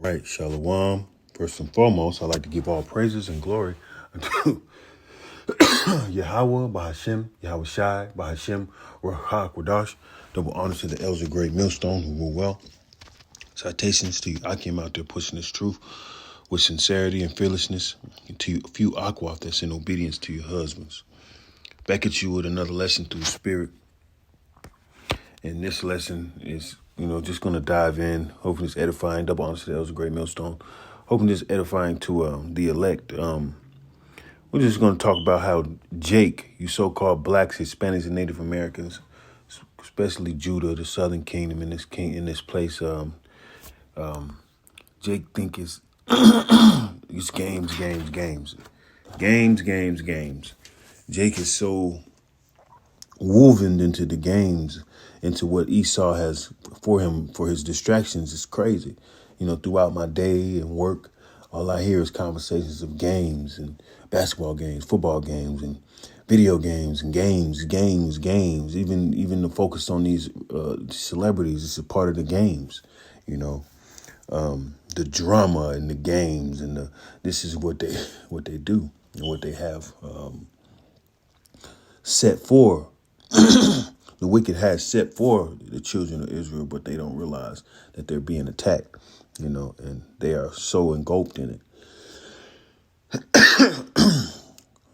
Right, Shalom. First and foremost, I'd like to give all praises and glory unto Yahweh, Bahashem, Yahweh Shai, Bahashem, Ruach Quadash. Double honor to the elders of Great Millstone who rule well. Citations to you. I came out there pushing this truth with sincerity and fearlessness. And to you, a few aquaf that's in obedience to your husbands. Back at you with another lesson through the Spirit. And this lesson is, just going to dive in. Hoping it's edifying. Double honor to the elders of Great Millstone. Hoping it's edifying to the elect. We're just going to talk about how Jake, you so-called blacks, Hispanics, and Native Americans, especially Judah, the Southern Kingdom, in this place, Jake think it's games. Jake is so woven into the games, into what Esau has for him, for his distractions. It's crazy. Throughout my day and work, all I hear is conversations of games and basketball games, football games, and video games and games. Even the focus on these celebrities is a part of the games, the drama and the games, and this is what they do and what they have set for. The wicked has set for the children of Israel, but they don't realize that they're being attacked, and they are so engulfed in it.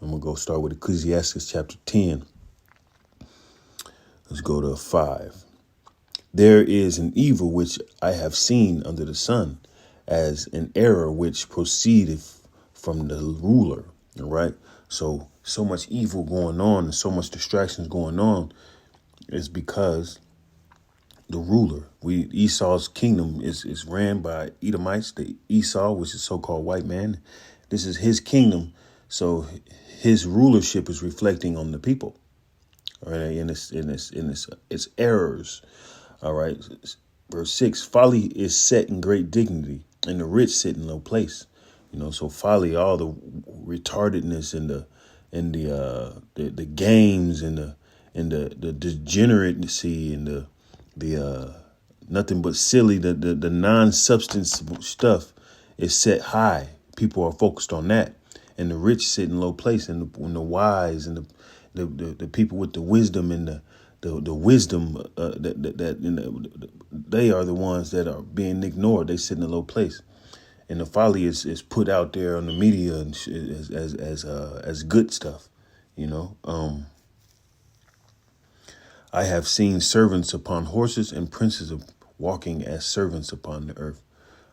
I'm going to go start with Ecclesiastes chapter 10. Let's go to 5. There is an evil which I have seen under the sun, as an error which proceedeth from the ruler. All right. So much evil going on and so much distractions going on is because the ruler, Esau's kingdom is ran by Edomites, the Esau, which is so-called white man. This is his kingdom. So his rulership is reflecting on the people. All right. In its errors. All right. Verse 6, folly is set in great dignity, and the rich sit in low place. So folly, all the retardedness and the games and the degeneracy and the nothing but silly, the non-substance stuff is set high. People are focused on that, and the rich sit in low place, and the wise and the people with the wisdom and the wisdom they are the ones that are being ignored. They sit in a low place, and the folly is put out there on the media as good stuff. I have seen servants upon horses and princes of walking as servants upon the earth.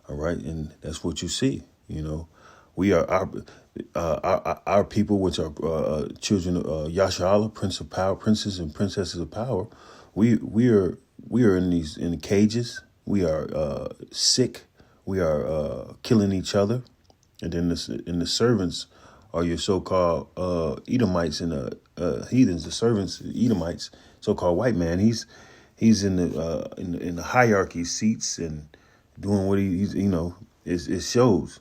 All right, and that's what you see. We are our people, which are children of Yasharallah, Prince of Power, princes and princesses of power. We are in the cages. We are sick. We are killing each other, and then the servants are your so-called Edomites and heathens. The servants, Edomites, so-called white man. He's in the hierarchy seats and doing what he's it shows.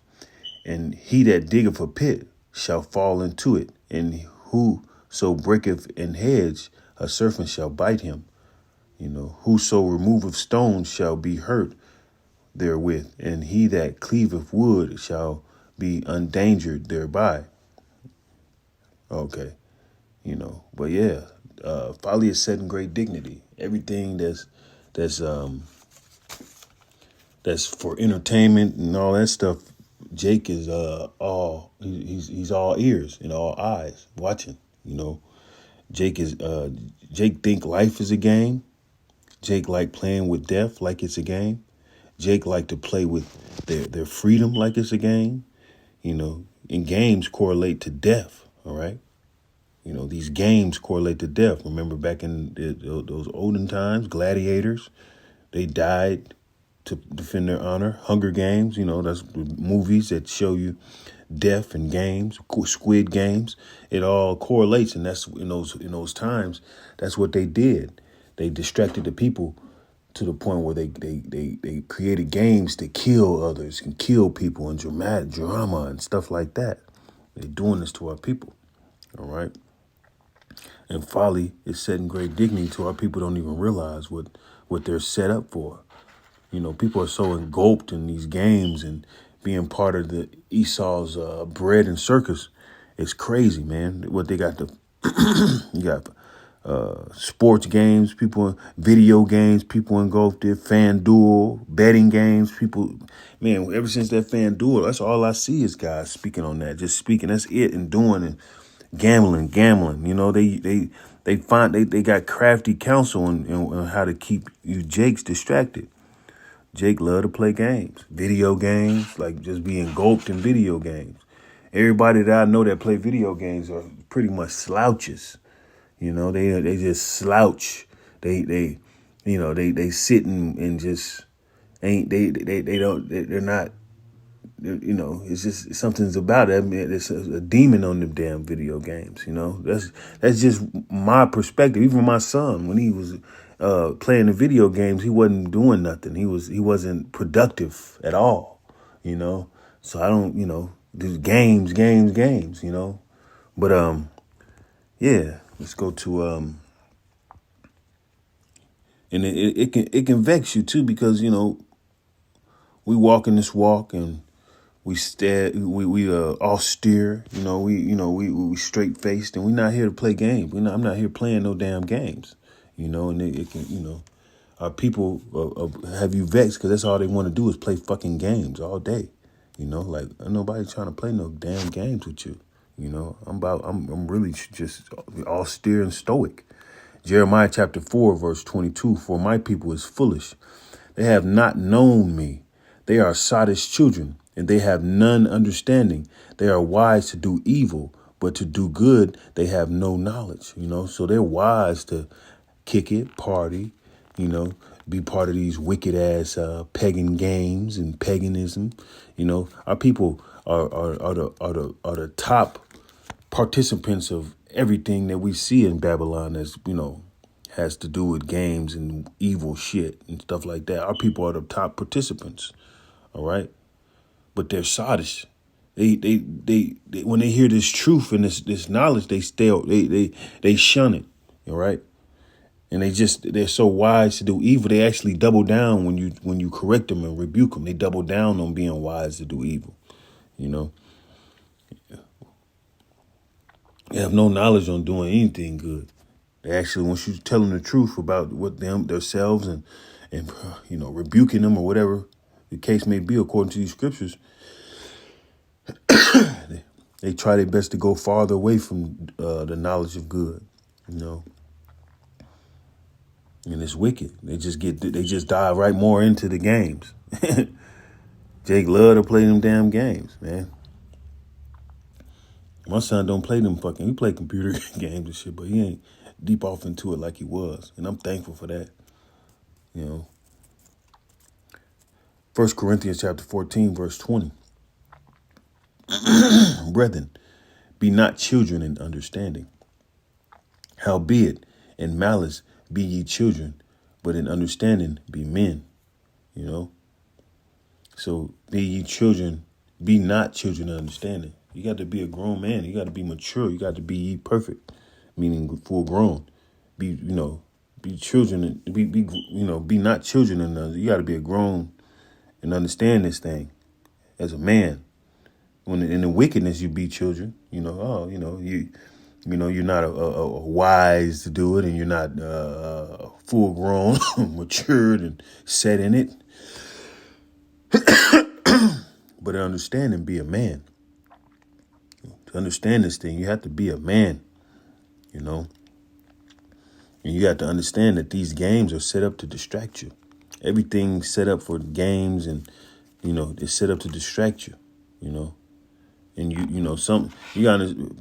And he that diggeth a pit shall fall into it, and whoso breaketh an hedge, a serpent shall bite him. Whoso removeth stones shall be hurt therewith, and he that cleaveth wood shall be undangered thereby. Okay, but yeah, folly is set in great dignity. Everything that's for entertainment and all that stuff. Jake is he's all ears and all eyes watching. Jake think life is a game. Jake like playing with death like it's a game. Jake like to play with their freedom like it's a game. And games correlate to death. All right. These games correlate to death. Remember back in those olden times, gladiators, they died to defend their honor. Hunger Games, that's movies that show you death and games, Squid Games. It all correlates, and that's in those times. That's what they did. They distracted the people to the point where they created games to kill others and kill people and drama and stuff like that. They're doing this to our people. All right. And folly is set in great dignity to our people. Don't even realize what they're set up for. People are so engulfed in these games and being part of the Esau's bread and circus. It's crazy, man. What they got you got sports games, people, video games, people engulfed it, FanDuel, betting games, people, man, ever since that FanDuel, that's all I see is guys speaking on that, just speaking, that's it, and doing and gambling. They got crafty counsel on how to keep you Jakes distracted. Jake love to play games, video games, like just be engulfed in video games. Everybody that I know that play video games are pretty much slouches. They just slouch. They sit and just ain't they're not. It's just something's about it. I mean, it's a demon on them damn video games. That's just my perspective. Even my son, when he was playing the video games, he wasn't doing nothing. He wasn't productive at all. So I don't do games. But yeah, let's go to and it can vex you too, because we walk in this walk and we austere, we straight faced, and we're not here to play games. I'm not here playing no damn games, and it can, our people have you vexed because that's all they want to do is play fucking games all day, like ain't nobody trying to play no damn games with you, I'm really just austere and stoic. Jeremiah chapter 4, verse 22, for my people is foolish. They have not known me. They are sottish children, and they have none understanding. They are wise to do evil, but to do good, they have no knowledge, So they're wise to kick it, party, be part of these wicked ass pagan games and paganism. Our people are the top participants of everything that we see in Babylon as, has to do with games and evil shit and stuff like that. Our people are the top participants. All right. But they're sottish. They when they hear this truth and this knowledge, they shun it. All right. And they're so wise to do evil. They actually double down when you correct them and rebuke them. They double down on being wise to do evil. They have no knowledge on doing anything good. They actually, once you tell them the truth about what themselves and rebuking them or whatever the case may be according to these scriptures, they try their best to go farther away from the knowledge of good, And it's wicked. They just dive right more into the games. Jake love to play them damn games, man. My son don't play them he play computer games and shit, but he ain't deep off into it like he was. And I'm thankful for that. 1 Corinthians chapter 14, verse 20. Brethren, be not children in understanding. Howbeit, in malice be ye children, but in understanding be men. So be ye children, be not children in understanding. You got to be a grown man. You got to be mature. You got to be ye perfect, meaning full grown. Be children. Be not children in you got to be a grown and understand this thing as a man. When in the wickedness you be children, you're not a wise to do it, and you're not full grown, matured and set in it. But to understand and be a man. To understand this thing, you have to be a man, And you have to understand that these games are set up to distract you. Everything's set up for games, and, it's set up to distract you, And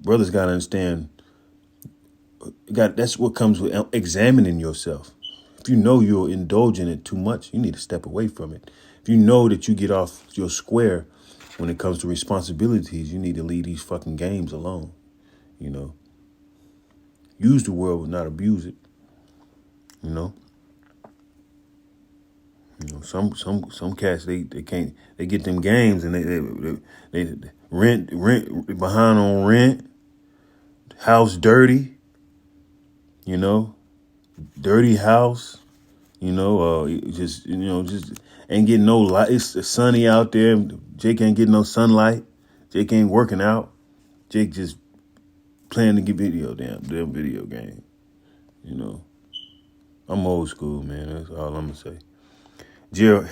brothers got to understand, that's what comes with examining yourself. If you know you're indulging it too much, you need to step away from it. If you know that you get off your square when it comes to responsibilities, you need to leave these fucking games alone. Use the world, but not abuse it. Some cats they can't, they get them games and they rent behind on rent, house dirty, dirty house, Just ain't getting no light. It's sunny out there. Jake ain't getting no sunlight. Jake ain't working out. Jake just playing the damn video game. I'm old school, man. That's all I'm gonna say.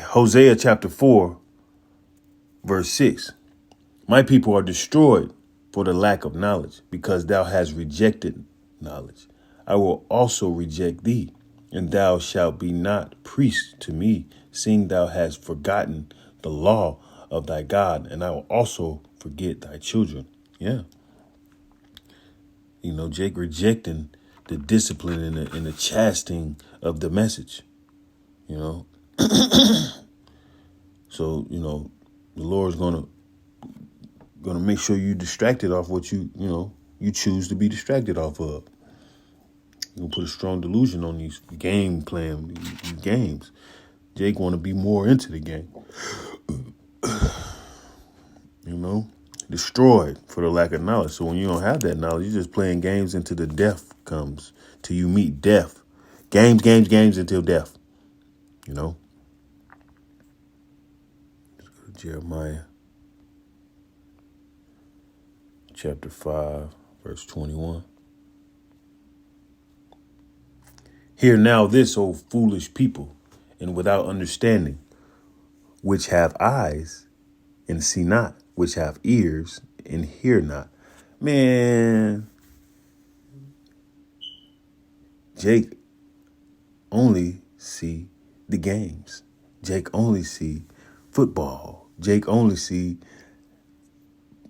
Hosea chapter 4, verse 6. My people are destroyed for the lack of knowledge, because thou hast rejected knowledge. I will also reject thee, and thou shalt be not priest to me, seeing thou hast forgotten the law of thy God, and I will also forget thy children. Yeah. Jake rejecting the discipline and the chastening of the message. So, the Lord's gonna make sure you distracted off what you choose to be distracted off of. You're gonna put a strong delusion on these these games. Jake want to be more into the game. Destroyed for the lack of knowledge. So when you don't have that knowledge, you're just playing games until the death comes, till you meet death. Games until death. Let's go to Jeremiah chapter 5, verse 21. Hear now this, O foolish people, and without understanding, which have eyes and see not, which have ears and hear not. Man, Jake only see the games. Jake only see football. Jake only see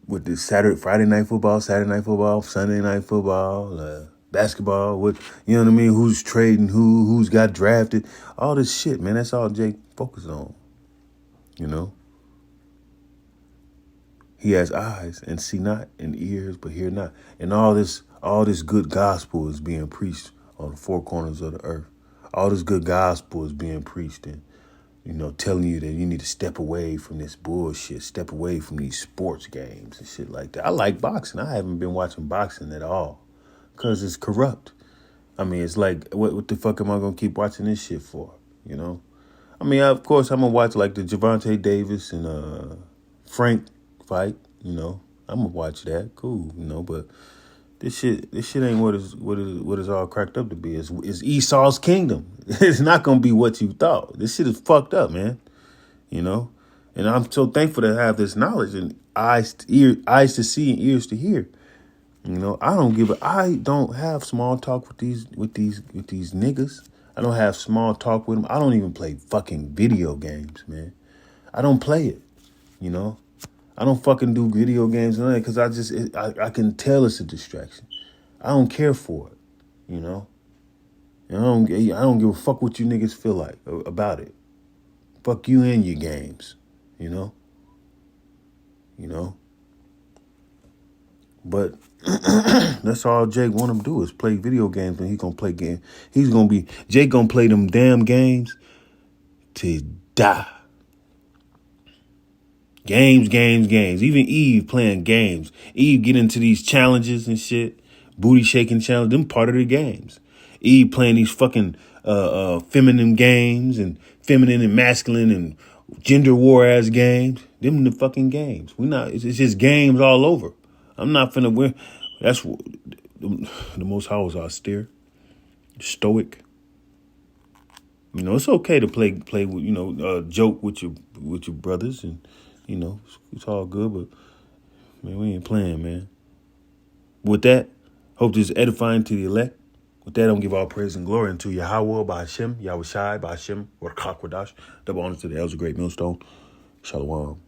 with the Friday night football, Saturday night football, Sunday night football, basketball. Who's trading who's got drafted, all this shit, man. That's all Jake focuses on. He has eyes and see not, and ears but hear not. And all this good gospel is being preached on the four corners of the earth. All this good gospel is being preached and, telling you that you need to step away from this bullshit, step away from these sports games and shit like that. I like boxing. I haven't been watching boxing at all because it's corrupt. It's like, what the fuck am I going to keep watching this shit for, of course, I'm going to watch like the Gervonta Davis and Frank fight, I'm gonna watch that. Cool, but this shit ain't what is all cracked up to be. It's Esau's kingdom. It's not gonna be what you thought. This shit is fucked up, man. And I'm so thankful to have this knowledge and eyes to see and ears to hear. I don't have small talk with these niggas. I don't have small talk with them. I don't even play fucking video games, man. I don't play it, I don't fucking do video games because I can tell it's a distraction. I don't care for it, And I don't give a fuck what you niggas feel like about it. Fuck you and your games, But that's all Jake want him to do is play video games, and he's gonna play games. Jake gonna play them damn games to die. Games. Even Eve playing games. Eve get into these challenges and shit. Booty shaking challenge. Them part of the games. Eve playing these fucking feminine games and feminine and masculine and gender war ass games. Them the fucking games. It's just games all over. I'm not finna win. That's the Most High was austere, stoic. It's okay to play with, joke with your brothers and, it's all good, but, man, we ain't playing, man. With that, hope this is edifying to the elect. With that, I'm going to give all praise and glory unto Yahweh, Ba'Hashem, Yahweh Shai, Ba'Hashem, or Kakwadash. Double honor to the elders of Great Millstone. Shalom.